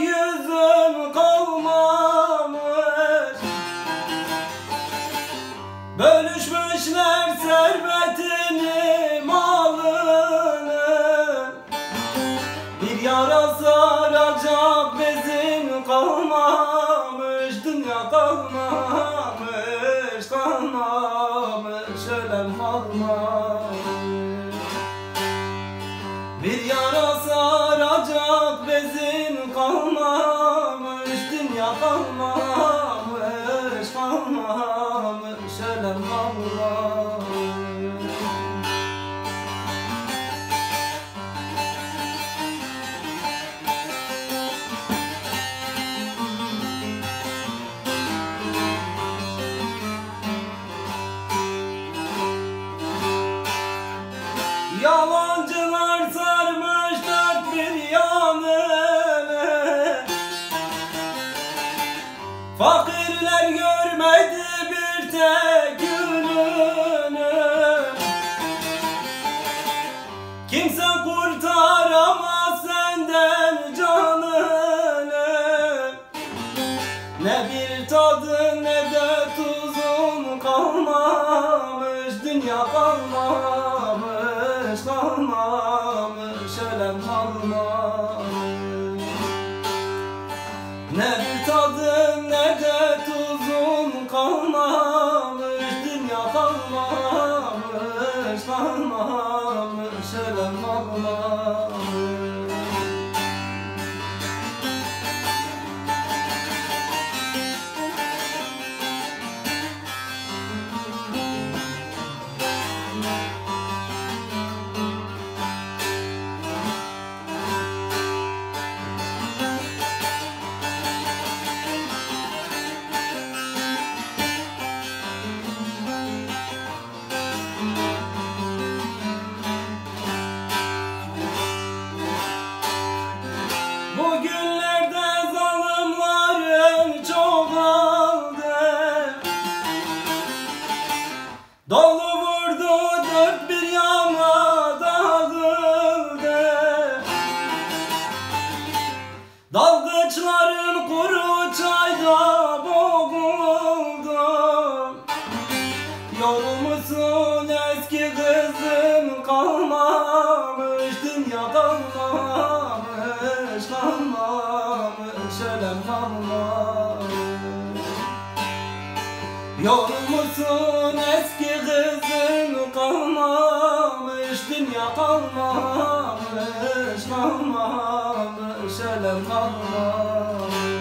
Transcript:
yüzüm kalmamış. Bölüşmüşler servetini, malını. Bir yara saracak bezin kalmamış. Dünya kalmamış, kalmamış, ölem kalmamış. Bir yara saracak bezin kalmamış. Dünya kalmamış, kalmamış, ölem kalmamış. Yalancılar sarmış dört bir yanını. Fakirler görmedi bir tek gününü. Kimse kurtaramaz senden canını. Ne bir tadı ne de tuzun kalmamış. Dünya kalmamış, kalmamış, ölem kalmamış. Ne bir tadın ne de tuzun kalmamış. Dünya kalmamış, kalmamış, ölem kalmamış. Bugünlerde zalimlerin çoğaldı. Dolu vurdu dört bir yana dağıldı. Dalgıçların kuru çayda boğuldu. Yorulmuşsun eski kızın kalmamış. Dünya kalmamış, kalmamış, ölem kalmamış. Yorulmuşsun eski kızın kalmamış. Dünya kalmamış, kalmamış, ölem kalmamış.